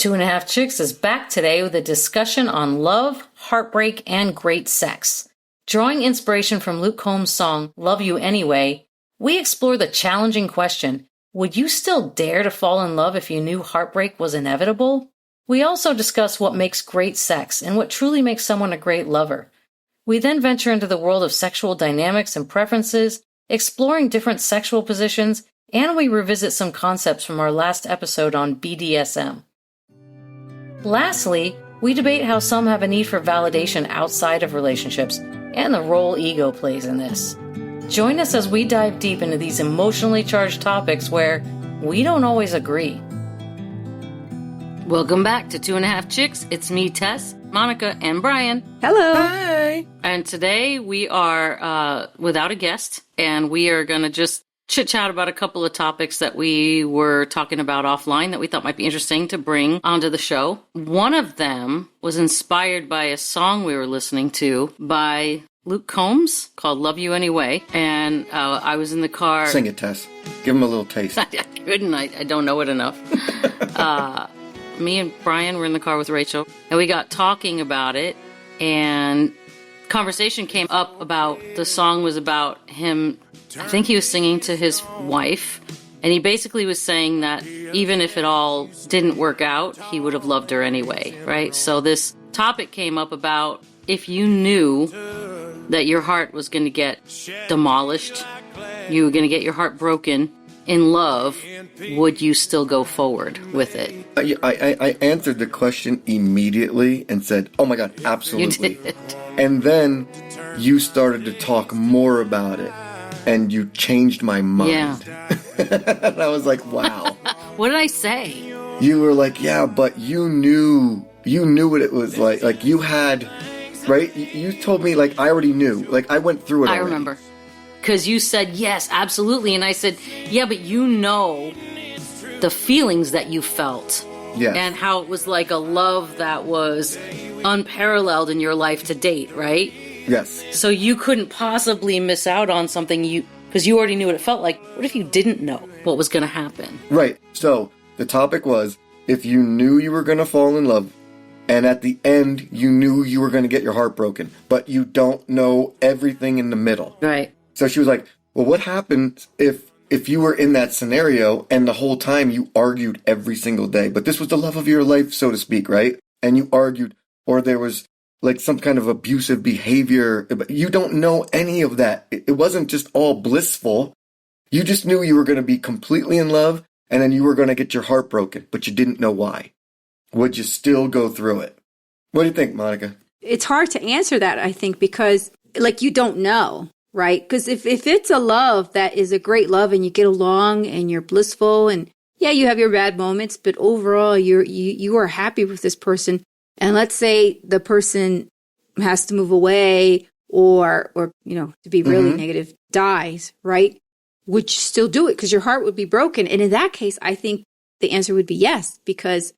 Two and a Half Chicks is back today with a discussion on love, heartbreak, and great sex. Drawing inspiration from Luke Combs' song, Love You Anyway, we explore the challenging question, would you still dare to fall in love if you knew heartbreak was inevitable? We also discuss what makes great sex and what truly makes someone a great lover. We then venture into the world of sexual dynamics and preferences, exploring different sexual positions, and we revisit some concepts from our last episode on BDSM. Lastly, we debate how some have a need for validation outside of relationships and the role ego plays in this. Join us as we dive deep into these emotionally charged topics where we don't always agree. Welcome back to Two and a Half Chicks. It's me, Tess, Monica, and Brian. Hello. Hi. And today we are without a guest, and we are going to just chit-chat about a couple of topics that we were talking about offline that we thought might be interesting to bring onto the show. One of them was inspired by a song we were listening to by Luke Combs called Love You Anyway. And I was in the car. Sing it, Tess. Give him a little taste. I couldn't. I don't know it enough. Me and Brian were in the car with Rachel, and we got talking about it, and conversation came up about the song was about him. I think he was singing to his wife, and he basically was saying that even if it all didn't work out, he would have loved her anyway, right? So this topic came up about if you knew that your heart was going to get demolished, you were going to get your heart broken in love, would you still go forward with it? I answered the question immediately and said, oh my God, absolutely. You did. And then you started to talk more about it. And you changed my mind. Yeah. And I was like, wow. What did I say? You were like, yeah, but you knew what it was like. Like you had, right? You told me like I already knew. Like I went through it already. I remember. Because you said, yes, absolutely. And I said, yeah, but you know the feelings that you felt. Yes. And how it was like a love that was unparalleled in your life to date, right? Yes. So you couldn't possibly miss out on something because you already knew what it felt like. What if you didn't know what was going to happen? Right. So the topic was, if you knew you were going to fall in love, and at the end you knew you were going to get your heart broken, but you don't know everything in the middle. Right. So she was like, well, what happens if you were in that scenario and the whole time you argued every single day, but this was the love of your life, so to speak, right? And you argued, or there was like some kind of abusive behavior, but you don't know any of that. It wasn't just all blissful. You just knew you were going to be completely in love, and then you were going to get your heart broken, but you didn't know why. Would you still go through it? What do you think, Monica? It's hard to answer that, I think, because like you don't know, right? Because if it's a love that is a great love and you get along and you're blissful and yeah, you have your bad moments, but overall you are happy with this person. And let's say the person has to move away or to be really negative, dies, right? Would you still do it? Because your heart would be broken. And in that case, I think the answer would be yes, because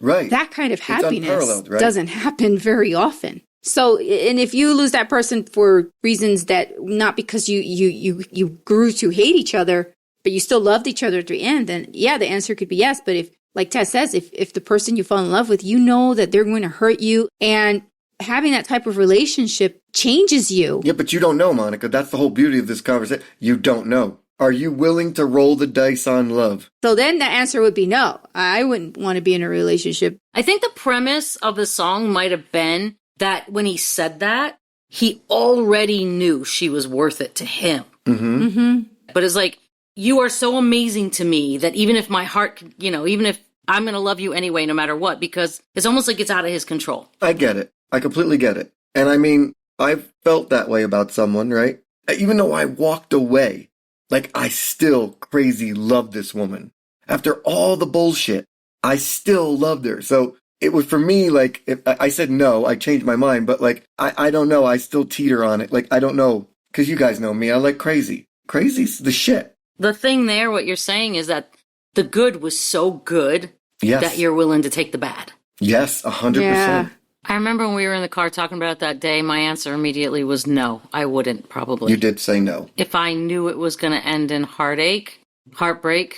that kind of happiness doesn't happen very often. So, and if you lose that person for reasons that not because you grew to hate each other, but you still loved each other at the end, then yeah, the answer could be yes. But if, like Tess says, if the person you fall in love with, you know that they're going to hurt you, and having that type of relationship changes you. Yeah, but you don't know, Monica. That's the whole beauty of this conversation. You don't know. Are you willing to roll the dice on love? So then the answer would be no. I wouldn't want to be in a relationship. I think the premise of the song might have been that when he said that, he already knew she was worth it to him. Mm-hmm. Mm-hmm. But it's like, you are so amazing to me that even if my heart, even if I'm going to love you anyway, no matter what, because it's almost like it's out of his control. I get it. I completely get it. And I mean, I've felt that way about someone, right? Even though I walked away, like I still crazy love this woman. After all the bullshit, I still loved her. So it was for me, like, if I said no, I changed my mind, but like, I don't know. I still teeter on it. Like, I don't know. Because you guys know me. I like crazy. Crazy's the shit. The thing there, what you're saying is that the good was so good that you're willing to take the bad. Yes, 100%. Yeah. I remember when we were in the car talking about it that day, my answer immediately was no, I wouldn't probably. You did say no. If I knew it was going to end in heartache, heartbreak,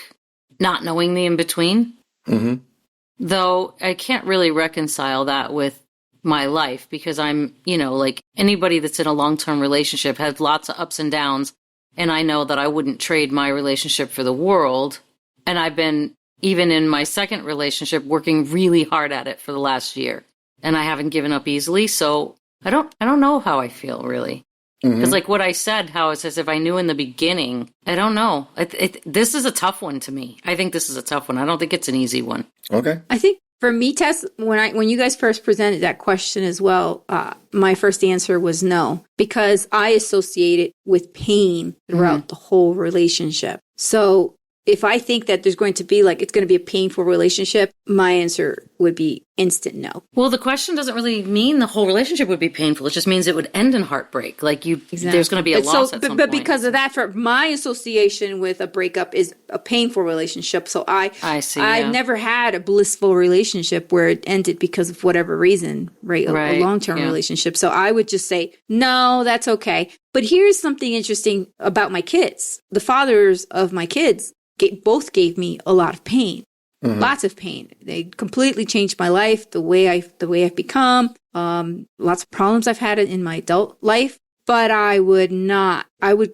not knowing the in-between, Though I can't really reconcile that with my life because I'm, like anybody that's in a long-term relationship has lots of ups and downs. And I know that I wouldn't trade my relationship for the world. And I've been, even in my second relationship, working really hard at it for the last year. And I haven't given up easily. So I don't know how I feel really. Because like what I said, how it's as if I knew in the beginning, I don't know. This is a tough one to me. I think this is a tough one. I don't think it's an easy one. Okay. I think for me, Tess, when you guys first presented that question as well, my first answer was no, because I associate it with pain throughout the whole relationship. So if I think that there's going to be it's going to be a painful relationship, my answer would be instant no. Well, the question doesn't really mean the whole relationship would be painful. It just means it would end in heartbreak. There's going to be a loss at some point. But because of that, for my association with a breakup is a painful relationship. So I see. I've never had a blissful relationship where it ended because of whatever reason, right? A long-term relationship. So I would just say, no, that's okay. But here's something interesting about my kids. The fathers of my kids both gave me a lot of pain, lots of pain. They completely changed my life, the way I've become, lots of problems I've had in my adult life. But I would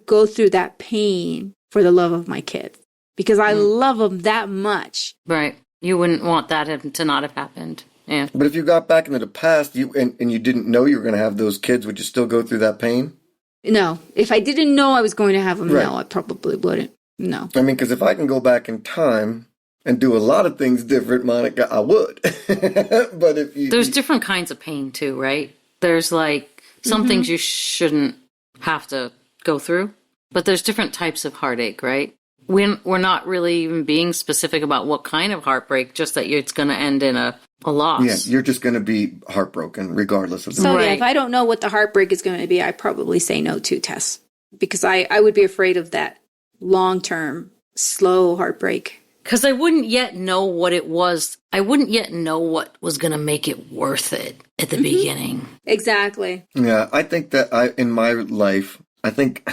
go through that pain for the love of my kids because I love them that much. Right. You wouldn't want that to not have happened. Yeah. But if you got back into the past and you didn't know you were going to have those kids, would you still go through that pain? No. If I didn't know I was going to have them, no, I probably wouldn't. No. I mean, because if I can go back in time and do a lot of things different, Monica, I would. But if you... There's different kinds of pain, too, right? There's, some things you shouldn't have to go through. But there's different types of heartache, right? We're not really even being specific about what kind of heartbreak, just that it's going to end in a loss. Yeah, you're just going to be heartbroken regardless of the... So, if I don't know what the heartbreak is going to be, I probably say no to Tess. Because I would be afraid of that long-term, slow heartbreak. Because I wouldn't yet know what it was. I wouldn't yet know what was going to make it worth it at the beginning. Exactly. Yeah, I think that in my life, I think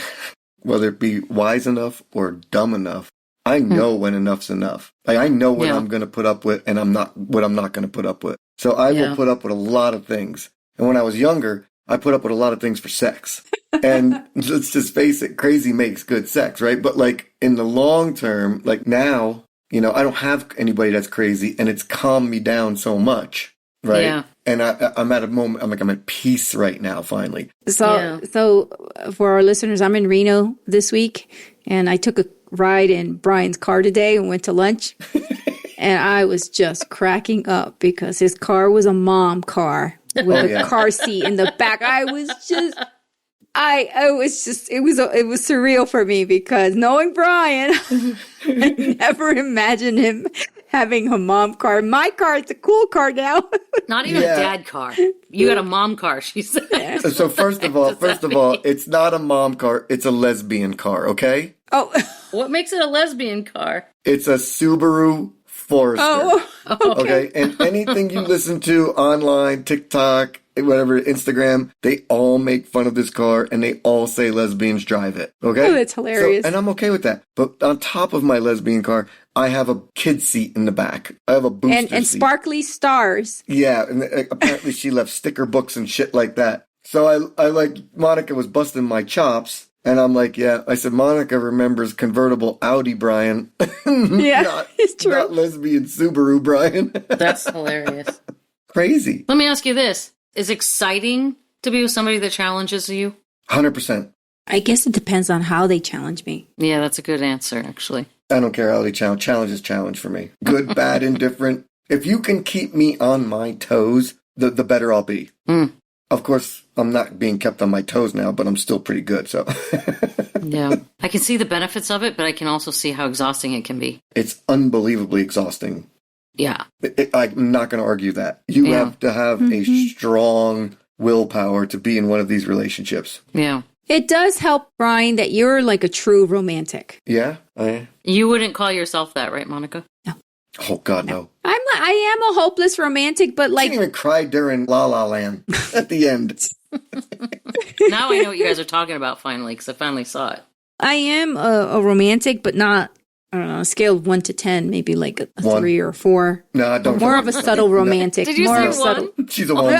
whether it be wise enough or dumb enough, I know when enough's enough. I know what I'm going to put up with and what I'm not going to put up with. So I will put up with a lot of things. And when I was younger, I put up with a lot of things for sex. And let's just face it, crazy makes good sex, right? But in the long term, now, I don't have anybody that's crazy and it's calmed me down so much, right? Yeah. And I'm at a moment, I'm at peace right now, finally. So for our listeners, I'm in Reno this week and I took a ride in Brian's car today and went to lunch. And I was just cracking up because his car was a mom car with a car seat in the back. It was surreal for me because knowing Brian, I never imagined him having a mom car. My car is a cool car now. Not even a dad car. You got a mom car, she said. So first of all, it's not a mom car. It's a lesbian car, okay? Oh. What makes it a lesbian car? It's a Subaru Forester. Oh, okay. And anything you listen to online, TikTok, whatever, Instagram, they all make fun of this car and they all say lesbians drive it. Okay? Oh, that's hilarious. And I'm okay with that. But on top of my lesbian car, I have a kid seat in the back. I have a booster seat. And sparkly stars. Yeah. And apparently she left sticker books and shit like that. So I Monica was busting my chops. And I'm I said, Monica remembers convertible Audi, Brian. Yeah, it's true. Not lesbian Subaru, Brian. That's hilarious. Crazy. Let me ask you this. Is it exciting to be with somebody that challenges you? 100%. I guess it depends on how they challenge me. Yeah, that's a good answer, actually. I don't care how they challenge. Challenge is challenge for me. Good, bad, indifferent. If you can keep me on my toes, the better I'll be. Of course, I'm not being kept on my toes now, but I'm still pretty good, so. Yeah. I can see the benefits of it, but I can also see how exhausting it can be. It's unbelievably exhausting. Yeah. I'm not going to argue that. You have to have a strong willpower to be in one of these relationships. Yeah. It does help, Brian, that you're like a true romantic. Yeah? You wouldn't call yourself that, right, Monica? No. Oh, God, no. I am a hopeless romantic, but I didn't even cry during La La Land at the end. Now I know what you guys are talking about finally, because I finally saw it. I am a romantic, but not I don't know, a scale of 1 to 10, maybe like a One. 3 or 4. No, I don't. More of a subtle romantic. Did you more say of subtle. one? She's a one.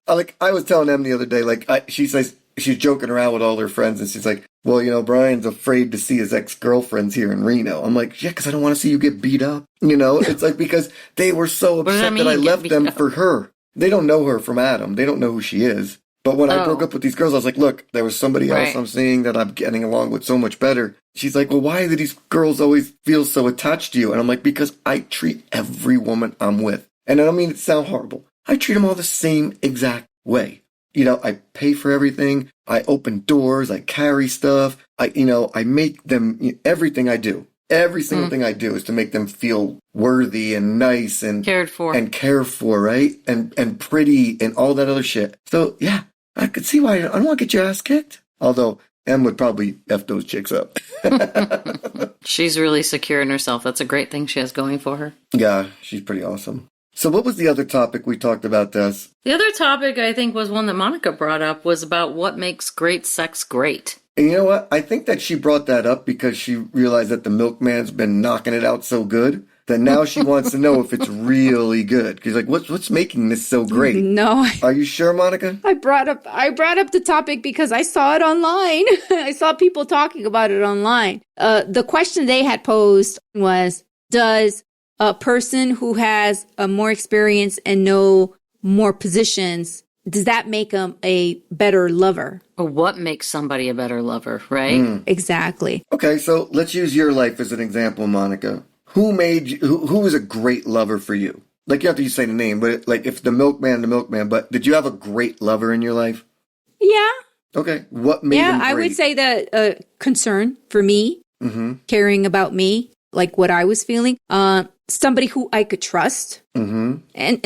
Like I was telling Em the other day, like she says she's joking around with all her friends, and she's like, "Well, you know, Brian's afraid to see his ex-girlfriends here in Reno." I'm like, "Yeah, because I don't want to see you get beat up." You know, it's like because they were so upset that I left them for her. They don't know her from Adam. They don't know who she is. But when I broke up with these girls, I was like, "Look, there was somebody else I'm seeing that I'm getting along with so much better." She's like, "Well, why do these girls always feel so attached to you?" And I'm like, "Because I treat every woman I'm with, and I don't mean it to sound horrible. I treat them all the same exact way. You know, I pay for everything. I open doors. I carry stuff. I make them, everything I do. Every single thing I do is to make them feel worthy and nice and cared for, right? And pretty and all that other shit. So yeah, I could see why I don't want to get your ass kicked. Although Em would probably F those chicks up. She's really secure in herself. That's a great thing she has going for her. Yeah, she's pretty awesome. So what was the other topic we talked about, Des? The other topic I think was one that Monica brought up was about what makes great sex great. And you know what? I think that she brought that up because she realized that the milkman's been knocking it out so good that now she wants to know if it's really good. She's like, what's making this so great? No. Are you sure, Monica? I brought up the topic because I saw it online. I saw people talking about it online. The question they had posed was, does a person who has more experience and know more positions, does that make them a better lover? Or what makes somebody a better lover, right? Exactly. Okay, so let's use your life as an example, Monica. Who was a great lover for you? Like, you have to say the name, but like if the milkman, but did you have a great lover in your life? Yeah. Okay, what made him great? I would say that concern for me, caring about me, like what I was feeling. Somebody who I could trust, and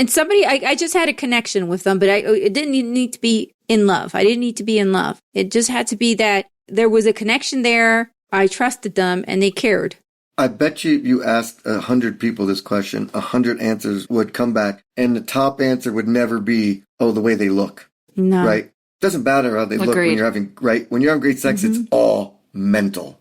somebody I just had a connection with them, but it didn't need to be in love. I didn't need to be in love. It just had to be that there was a connection there. I trusted them, and they cared. I bet you asked 100 people this question, 100 answers would come back, and the top answer would never be, "Oh, the way they look." No, right? Doesn't matter how they look when you're having when you're having great sex. It's all mental.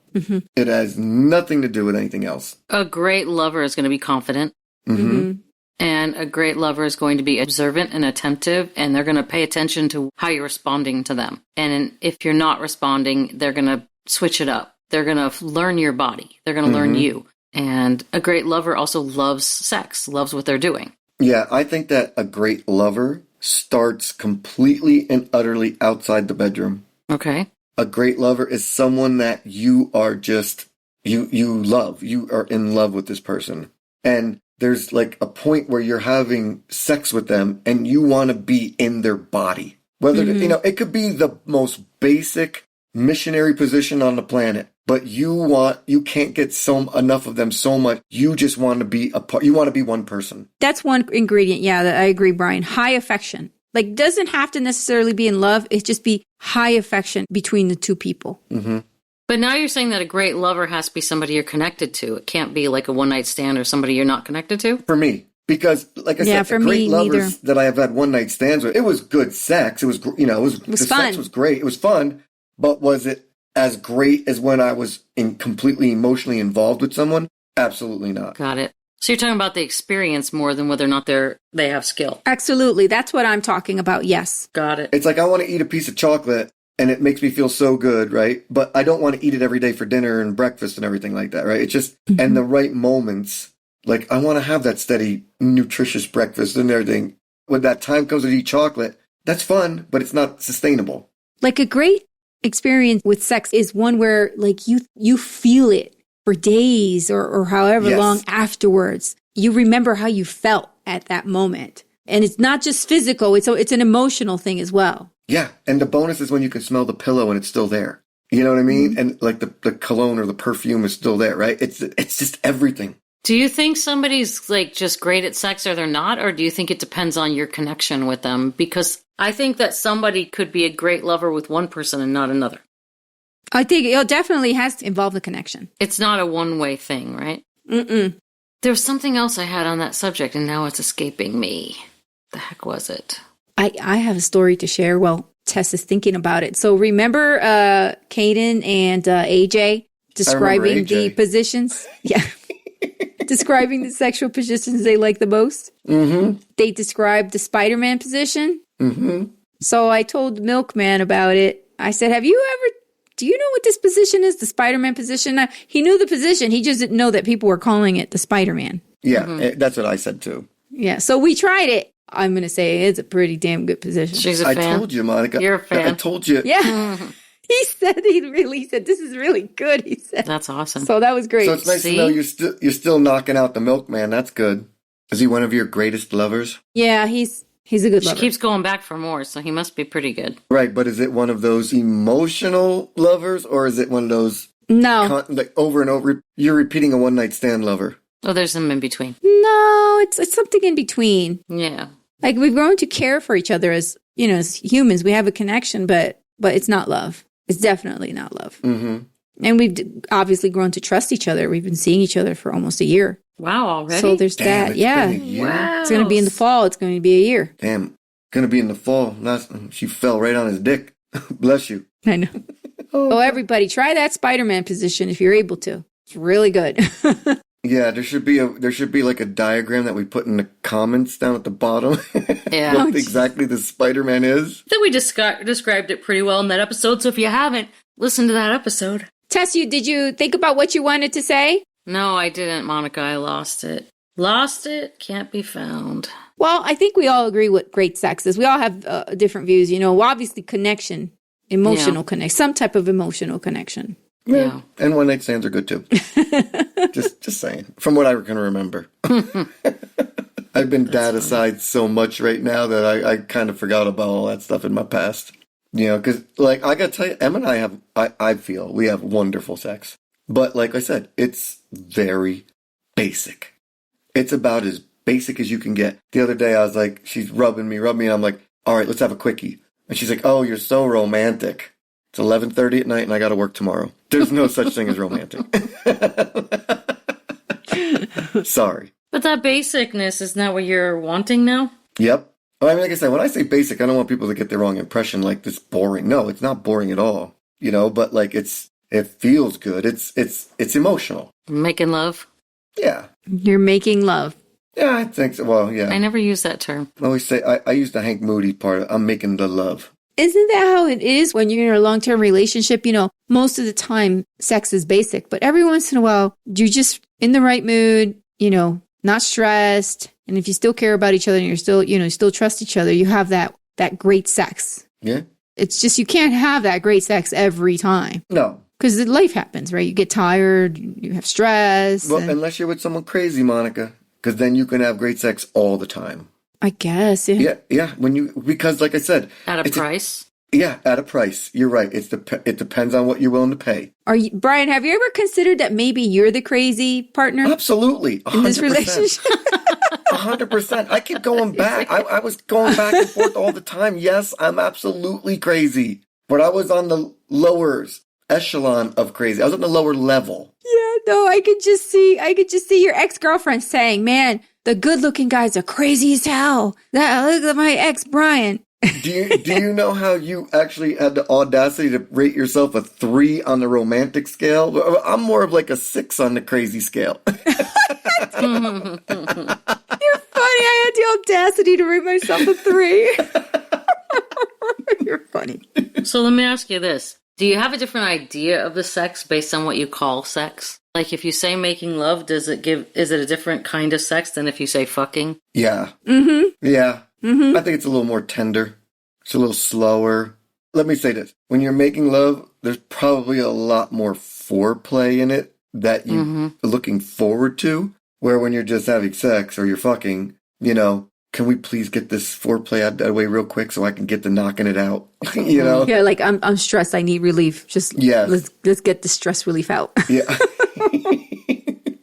It has nothing to do with anything else. A great lover is going to be confident. And a great lover is going to be observant and attentive, and they're going to pay attention to how you're responding to them. And if you're not responding, they're going to switch it up. They're going to learn your body. They're going to learn you. And a great lover also loves sex, loves what they're doing. Yeah, I think that a great lover starts completely and utterly outside the bedroom. Okay. A great lover is someone that you are just, you love. You are in love with this person. And there's like a point where you're having sex with them and you want to be in their body. Whether, it could be the most basic missionary position on the planet, but you can't get enough of them so much. You just want to be you want to be one person. That's one ingredient. Yeah, I agree, Brian. High affection. Like, doesn't have to necessarily be in love. It just be high affection between the two people. But now you're saying that a great lover has to be somebody you're connected to. It can't be like a one-night stand or somebody you're not connected to? For me. Because, like I said, for the great me, lovers that I have had one-night stands with, it was good sex. It was, the fun. sex was great. It was fun. But was it as great as when I was completely emotionally involved with someone? Absolutely not. Got it. So you're talking about the experience more than whether or not they have skill. Absolutely. That's what I'm talking about. Yes. Got it. It's like I want to eat a piece of chocolate and it makes me feel so good, right? But I don't want to eat it every day for dinner and breakfast and everything like that, right? It's just, and the right moments, like I want to have that steady, nutritious breakfast and everything. When that time comes to eat chocolate, that's fun, but it's not sustainable. Like a great experience with sex is one where like you feel it for days or however long afterwards. You remember how you felt at that moment. And it's not just physical, it's an emotional thing as well. Yeah, and the bonus is when you can smell the pillow and it's still there. You know what I mean? And like the cologne or the perfume is still there, right? It's just everything. Do you think somebody's like just great at sex or they're not? Or do you think it depends on your connection with them? Because I think that somebody could be a great lover with one person and not another. I think it definitely has to involve the connection. It's not a one-way thing, right? There's something else I had on that subject, and now it's escaping me. The heck was it? I have a story to share. Well, Tess is thinking about it. So remember Caden and AJ? describing the AJ. positions. Yeah. Describing the sexual positions they like the most. Mm-hmm. They described the Spider-Man position. Mm-hmm. So I told Milkman about it. I said, do you know what this position is? The Spider-Man position? He knew the position. He just didn't know that people were calling it the Spider-Man. Yeah, that's what I said too. Yeah. So we tried it. I'm going to say it's a pretty damn good position. She's a I fan. told you, Monica. You're a fan. I told you. Yeah. He said, this is really good, he said. That's awesome. So that was great. So it's nice to know you're still knocking out the milkman. That's good. Is he one of your greatest lovers? Yeah, he's a good She lover. keeps going back for more, so he must be pretty good. Right, but is it one of those emotional lovers, or is it one of those No. like over and over? You're repeating a one-night stand lover. Oh, there's some in between. No, it's something in between. Yeah. Like we've grown to care for each other as humans. We have a connection, but it's not love. It's definitely not love. Mm-hmm. And we've obviously grown to trust each other. We've been seeing each other for almost a year. Wow, already? So there's Damn, that. it's Yeah. been a year? Wow. It's going to be in the fall. It's going to be a year. Damn, gonna be in the fall. She fell right on his dick. Bless you. I know. Oh, everybody, try that Spider-Man position if you're able to. It's really good. Yeah, there should be like a diagram that we put in the comments down at the bottom. Yeah. What exactly the Spider-Man is. I think we described it pretty well in that episode, so if you haven't, listen to that episode. Tess, did you think about what you wanted to say? No, I didn't, Monica. I lost it. Lost it. Can't be found. Well, I think we all agree what great sex is. We all have different views. Obviously connection, emotional connection, some type of emotional connection. Yeah. And one-night stands are good too. just saying. From what I can remember. I've been dad aside so much right now that I kind of forgot about all that stuff in my past. Because like I gotta tell you, Em and I feel we have wonderful sex. But like I said, it's very basic. It's about as basic as you can get. The other day I was like, she's rubbing me, and I'm like, all right, let's have a quickie. And she's like, oh, you're so romantic. It's 11:30 at night and I gotta work tomorrow. There's no such thing as romantic. Sorry. But that basicness, isn't that what you're wanting now? Yep. I mean, like I said, when I say basic, I don't want people to get the wrong impression like this boring. No, it's not boring at all. But like it feels good. It's emotional. Making love? Yeah. You're making love. Yeah, I think so. Well, yeah. I never use that term. I always say, I use the Hank Moody part. I'm making the love. Isn't that how it is when you're in a long-term relationship? Most of the time sex is basic, but every once in a while you're just in the right mood, not stressed. And if you still care about each other and you're still, still trust each other, you have that great sex. Yeah. It's just, you can't have that great sex every time. No. Because life happens, right? You get tired, you have stress. Well, unless you're with someone crazy, Monica, because then you can have great sex all the time. I guess. Yeah. Yeah. Because like I said. At a price? At a price. You're right. It depends on what you're willing to pay. Brian, have you ever considered that maybe you're the crazy partner? Absolutely. 100%. In this relationship? 100%. I keep going back. I was going back and forth all the time. Yes, I'm absolutely crazy. But I was on the lower echelon of crazy. I was on the lower level. Yeah, no, I could just see your ex-girlfriend saying, man, the good-looking guys are crazy as hell. Look at my ex, Brian. Do you know how you actually had the audacity to rate yourself a 3 on the romantic scale? I'm more of like a 6 on the crazy scale. You're funny. I had the audacity to rate myself a 3. You're funny. So let me ask you this. Do you have a different idea of the sex based on what you call sex? Like if you say making love, is it a different kind of sex than if you say fucking? Yeah. Mm-hmm. Yeah. Mm-hmm. I think it's a little more tender. It's a little slower. Let me say this. When you're making love, there's probably a lot more foreplay in it that you're looking forward to. Where when you're just having sex or you're fucking, can we please get this foreplay out of the way real quick so I can get to knocking it out? Yeah, like I'm stressed. I need relief. Just let's get the stress relief out. Yeah.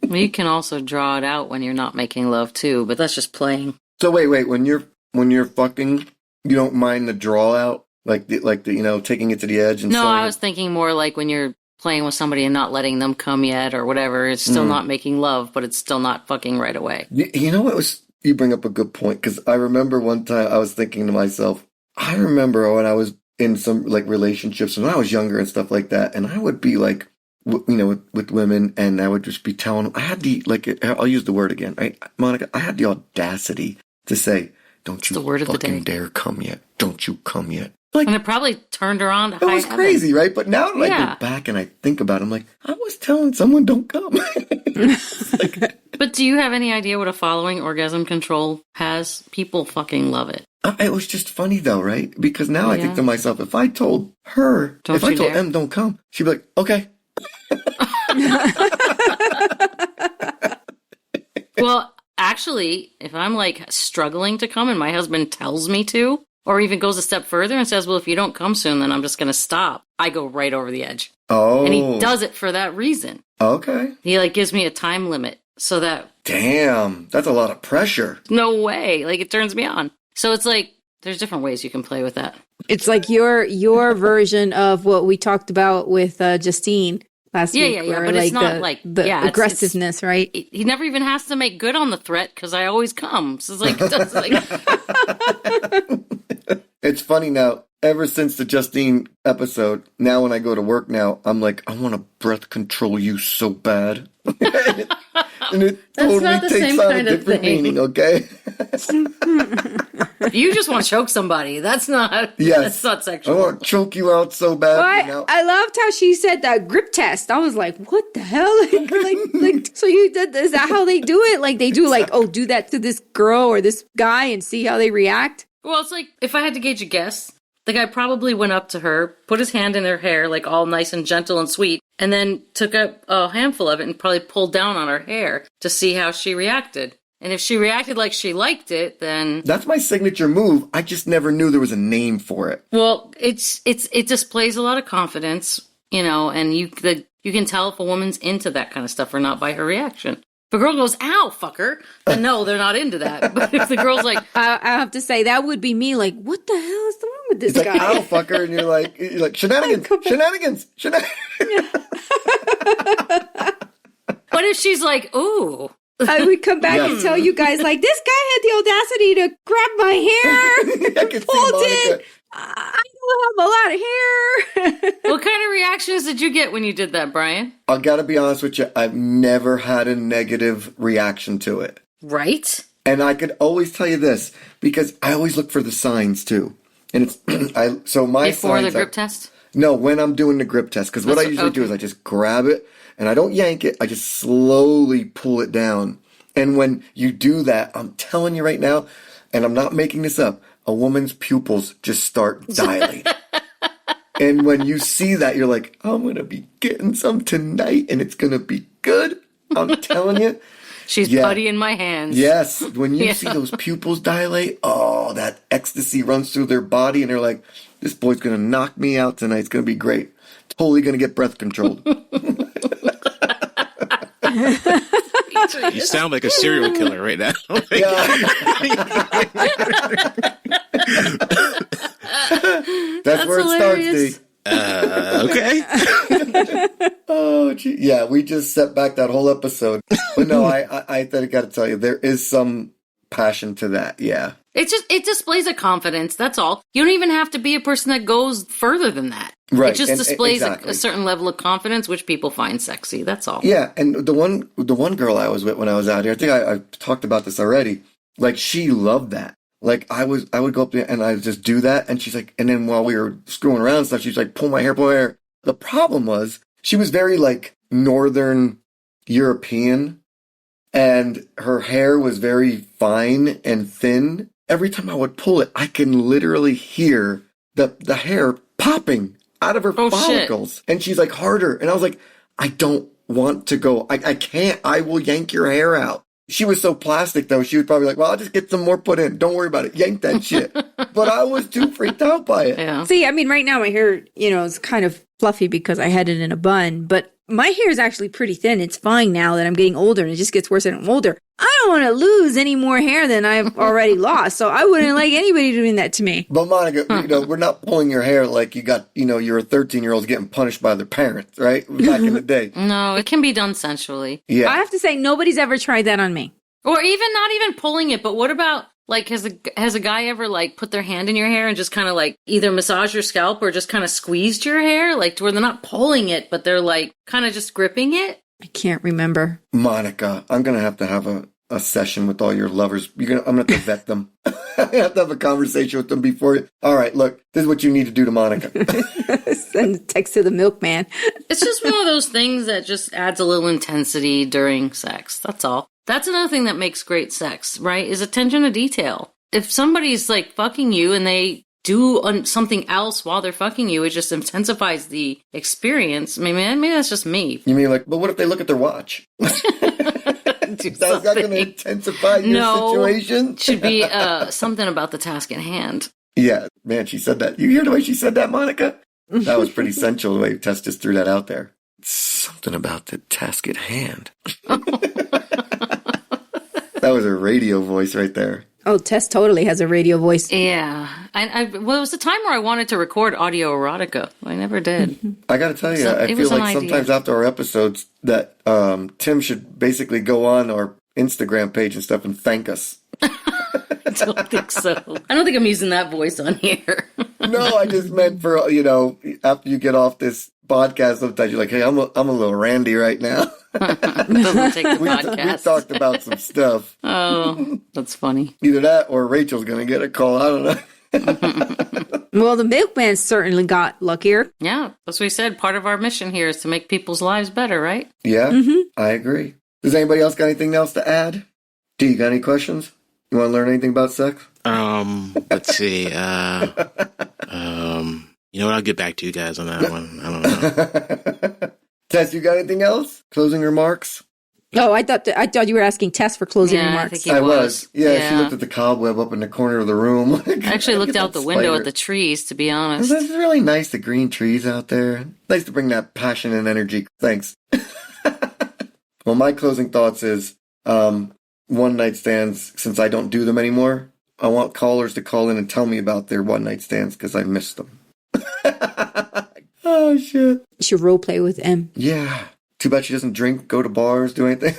Well, you can also draw it out when you're not making love too, but that's just playing. So wait, when you're fucking, you don't mind the draw out, like the taking it to the edge and No, I was thinking more like when you're playing with somebody and not letting them come yet or whatever. It's still not making love, but it's still not fucking right away. You know what was? You bring up a good point, because I remember one time I was thinking to myself, I remember when I was in some like relationships when I was younger and stuff like that, and I would be like with women, and I would just be telling them, I had I'll use the word again. Monica, I had the audacity to say, don't you fucking dare come yet. Don't you come yet. Like, and it probably turned her on to high heaven. It was crazy, right? But now I go back and I think about it, I'm like, I was telling someone don't come. But do you have any idea what a following orgasm control has? People fucking love it. It was just funny though, right? Because now I think to myself, if I told her, if I told M don't come, she'd be like, okay. Well, actually, if I'm like struggling to come and my husband tells me to, or even goes a step further and says, well, if you don't come soon, then I'm just going to stop, I go right over the edge. Oh. And he does it for that reason. Okay. He like gives me a time limit so that... Damn, that's a lot of pressure. No way. Like, it turns me on. So it's like, there's different ways you can play with that. It's like your version of what we talked about with Justine last week. Yeah. But it's not the aggressiveness, right? He never even has to make good on the threat because I always come. So it's like, It's funny now. Ever since the Justine episode, now when I go to work now, I'm like, I want to breath control you so bad. And it totally takes on a different meaning, okay? You just want to choke somebody. That's not sexual. I want to choke you out so bad. Well, I loved how she said that grip test. I was like, what the hell? So you did, is that how they do it? Like they do do that to this girl or this guy and see how they react? Well, it's like, if I had to gauge a guess, the guy probably went up to her, put his hand in her hair, like all nice and gentle and sweet, and then took a handful of it and probably pulled down on her hair to see how she reacted. And if she reacted like she liked it, then... That's my signature move. I just never knew there was a name for it. Well, it displays a lot of confidence, and you can tell if a woman's into that kind of stuff or not by her reaction. If a girl goes, ow, fucker, then no, they're not into that. But if the girl's like... I have to say, that would be me, like, what the hell is wrong with this guy? Like, ow, fucker, and you're like, shenanigans. What if she's like, ooh... I would come back and tell you guys, like, this guy had the audacity to grab my hair, pulled it. I don't have a lot of hair. What kind of reactions did you get when you did that, Brian? I gotta be honest with you, I've never had a negative reaction to it. Right? And I could always tell you this, because I always look for the signs, too. And it's, Before the grip test? No, when I'm doing the grip test. Because what I usually do is I just grab it, and I don't yank it, I just slowly pull it down. And when you do that, I'm telling you right now, and I'm not making this up, a woman's pupils just start dilating. And when you see that, you're like, I'm going to be getting some tonight, and it's going to be good. I'm telling you. She's putty in my hands. Yes. When you see those pupils dilate, that ecstasy runs through their body, and they're like, this boy's going to knock me out tonight. It's going to be great. Totally going to get breath controlled. You sound like a serial killer right now. That's where hilarious. It starts, D. Okay. Oh, gee. Yeah, we just set back that whole episode. But no, I got to tell you, there is some passion to that. Yeah. It displays a confidence. That's all. You don't even have to be a person that goes further than that. Right. It just displays a certain level of confidence, which people find sexy. That's all. Yeah. And the one girl I was with when I was out here, I think I talked about this already. Like, she loved that. Like, I would go up there and I would just do that. And she's like, and then while we were screwing around and stuff, she's like, pull my hair. The problem was she was very like Northern European, and her hair was very fine and thin. Every time I would pull it, I can literally hear the hair popping out of her follicles. Shit. And she's like, harder. And I was like, I don't want to go. I can't. I will yank your hair out. She was so plastic, though. She was probably like, well, I'll just get some more put in. Don't worry about it. Yank that shit. But I was too freaked out by it. Yeah. See, I mean, right now my hair, is kind of fluffy because I had it in a bun. But my hair is actually pretty thin. It's fine now that I'm getting older, and it just gets worse as I'm older. I don't want to lose any more hair than I've already lost. So I wouldn't like anybody doing that to me. But Monica, we're not pulling your hair like you got, you're a 13-year-old getting punished by their parents, right? Back in the day. No, it can be done sensually. Yeah. I have to say, nobody's ever tried that on me. Or even not even pulling it, but what about Like, has a guy ever, like, put their hand in your hair and just kind of, like, either massage your scalp or just kind of squeezed your hair? Like, to where they're not pulling it, but they're, like, kind of just gripping it? I can't remember. Monica, I'm going to have a session with all your lovers. I'm going to have to vet them. I have to have a conversation with them before. All right, look, this is what you need to do to Monica. Send a text to the milkman. It's just one of those things that just adds a little intensity during sex. That's all. That's another thing that makes great sex, right? Is attention to detail. If somebody's like fucking you and they do something else while they're fucking you, it just intensifies the experience. Maybe that's just me. You mean like, but what if they look at their watch? That's not going to intensify your situation? It should be something about the task at hand. Yeah, man, she said that. You hear the way she said that, Monica? That was pretty sensual the way Tess just threw that out there. Something about the task at hand. That was her radio voice right there. Oh, Tess totally has a radio voice. Yeah. Well, it was a time where I wanted to record audio erotica. I never did. I got to tell you, I feel like sometimes after our episodes that Tim should basically go on our Instagram page and stuff and thank us. I don't think so. I don't think I'm using that voice on here. No, I just meant for, after you get off this podcast, sometimes you're like, hey, I'm a little randy right now. Doesn't take the podcast. We talked about some stuff. Oh, that's funny. Either that or Rachel's going to get a call. I don't know. Well, the milkman certainly got luckier. Yeah, that's what we said. Part of our mission here is to make people's lives better, right? Yeah, I agree. Does anybody else got anything else to add? D, you got any questions? You want to learn anything about sex? Let's see. You know what? I'll get back to you guys on that one. I don't know. Tess, you got anything else? Closing remarks? Oh, I thought you were asking Tess for closing remarks. I was. Yeah, she looked at the cobweb up in the corner of the room. I actually looked out the window at the trees, to be honest. It's really nice, the green trees out there. Nice to bring that passion and energy. Thanks. Well, my closing thoughts is, one-night stands, since I don't do them anymore, I want callers to call in and tell me about their one-night stands because I missed them. Oh, shit. You should role play with M. Yeah. Too bad she doesn't drink, go to bars, do anything.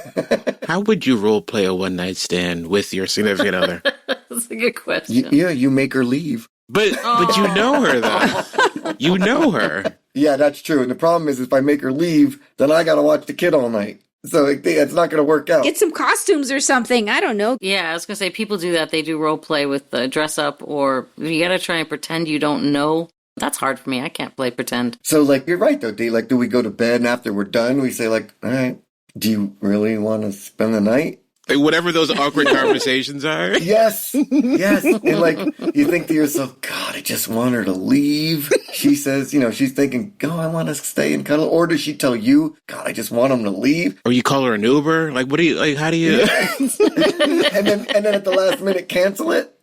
How would you role play a one-night stand with your significant other? That's a good question. You make her leave. But you know her, though. You know her. Yeah, that's true. And the problem is if I make her leave, then I got to watch the kid all night. So it's not going to work out. Get some costumes or something. I don't know. Yeah, I was going to say, people do that. They do role play with dress up, or you got to try and pretend you don't know. That's hard for me. I can't play pretend. So, you're right, though, D. Do we go to bed and after we're done, we say, all right, do you really want to spend the night? Whatever those awkward conversations are. Yes. And you think to yourself, God, I just want her to leave. She says, she's thinking, I want to stay and cuddle. Or does she tell you, God, I just want him to leave? Or you call her an Uber? What do you, how do you? and then at the last minute, cancel it?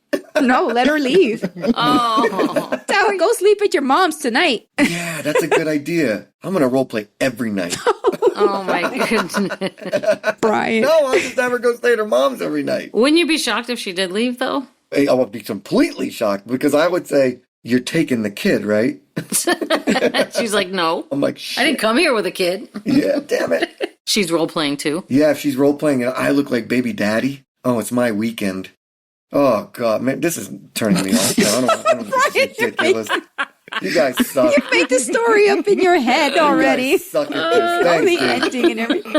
No, let her leave. Oh. Tell her, go sleep at your mom's tonight. Yeah, that's a good idea. I'm going to role play every night. Oh, my goodness. Brian. No, I'll just have her go stay at her mom's every night. Wouldn't you be shocked if she did leave, though? I would be completely shocked because I would say, you're taking the kid, right? She's like, no. I'm like, shit. I didn't come here with a kid. Yeah, damn it. She's role-playing, too. Yeah, if she's role-playing and I look like baby daddy, it's my weekend. Oh, God, man, this is turning me off now. I don't this is ridiculous. You guys suck. You made the story up in your head already. You guys suck at this. Thanks, The dude. ending and everything.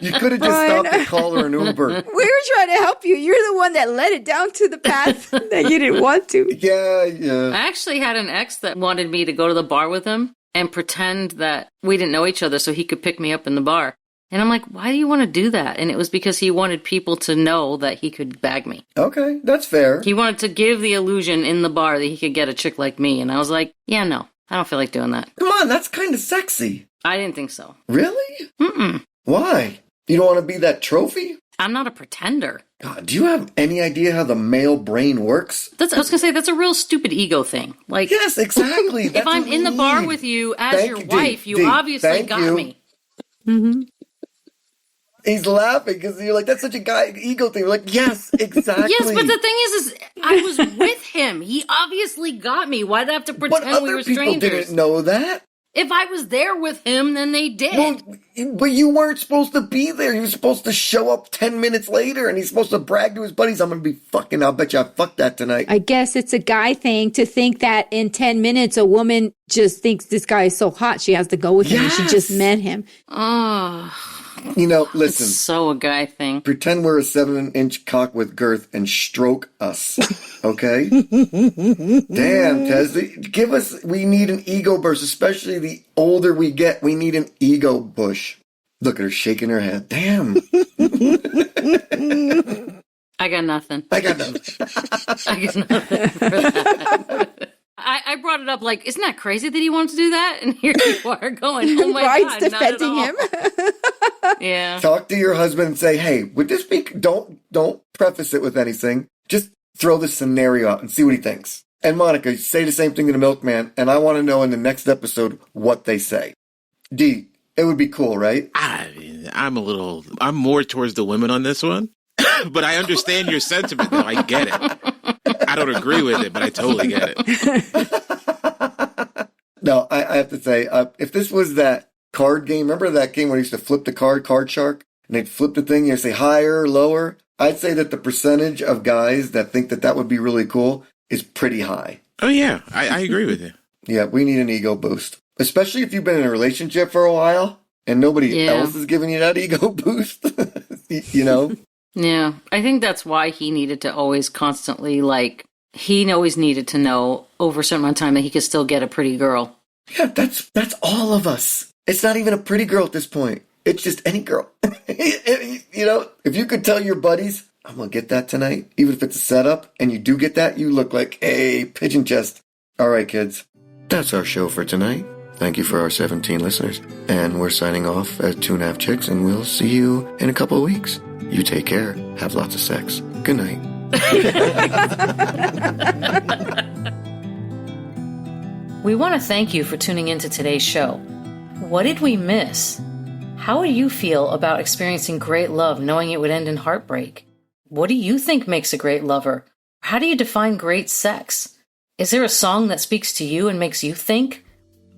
You could have just stopped and called her an Uber. We were trying to help you. You're the one that led it down to the path that you didn't want to. Yeah. I actually had an ex that wanted me to go to the bar with him and pretend that we didn't know each other so he could pick me up in the bar. And I'm like, why do you want to do that? And it was because he wanted people to know that he could bag me. Okay, that's fair. He wanted to give the illusion in the bar that he could get a chick like me. And I was like, yeah, no, I don't feel like doing that. Come on, that's kind of sexy. I didn't think so. Really? Mm-mm. Why? You don't want to be that trophy? I'm not a pretender. God, do you have any idea how the male brain works? I was going to say, that's a real stupid ego thing. Like, yes, exactly. If I'm in the bar with you as your wife, you obviously got me. Mm-hmm. He's laughing because you're like, that's such a guy ego thing. We're like, yes, exactly. Yes, but the thing is I was with him. He obviously got me. Why'd I have to pretend we were strangers? But other people didn't know that. If I was there with him, then they did. Well, But you weren't supposed to be there. You were supposed to show up 10 minutes later, and he's supposed to brag to his buddies, I'm going to be fucking, I'll bet you I fucked that tonight. I guess it's a guy thing to think that in 10 minutes, a woman just thinks this guy is so hot, she has to go with him, and she just met him. Oh, You know, listen. it's so a guy thing. Pretend we're a 7-inch cock with girth and stroke us, okay? Damn, Tez, we need an ego burst, especially the older we get, we need an ego push. Look at her shaking her head. Damn. I got nothing. I got nothing. I got nothing for that. I brought it up like, isn't that crazy that he wanted to do that? And here you are going, oh my Bride's God, defending not at all. him. Yeah. Talk to your husband and say, hey, would this be, don't preface it with anything. Just throw the scenario out and see what he thinks. And Monica, say the same thing to the milkman, and I want to know in the next episode what they say. D, it would be cool, right? I'm more towards the women on this one, but I understand your sentiment though. I get it. I don't agree with it, but I totally get it. No, I have to say, if this was that card game, remember that game where you used to flip the card shark, and they'd flip the thing, you say higher, lower? I'd say that the percentage of guys that think that would be really cool is pretty high. Oh yeah, I agree with you. Yeah, we need an ego boost. Especially if you've been in a relationship for a while, and nobody else is giving you that ego boost, you know? Yeah, I think that's why he needed to always constantly, he always needed to know over a certain amount of time that he could still get a pretty girl. Yeah, that's all of us. It's not even a pretty girl at this point. It's just any girl. You know, if you could tell your buddies, I'm going to get that tonight, even if it's a setup, and you do get that, you look like a pigeon chest. All right, kids. That's our show for tonight. Thank you for our 17 listeners. And we're signing off as 2.5 Chicks, and we'll see you in a couple of weeks. You take care. Have lots of sex. Good night. We want to thank you for tuning into today's show. What did we miss? How do you feel about experiencing great love knowing it would end in heartbreak? What do you think makes a great lover? How do you define great sex? Is there a song that speaks to you and makes you think?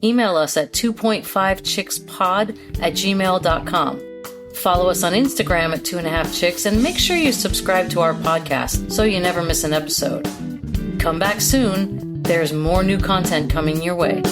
Email us at 2.5chickspod@gmail.com. Follow us on Instagram at 2.5chicks and make sure you subscribe to our podcast so you never miss an episode. Come back soon. There's more new content coming your way.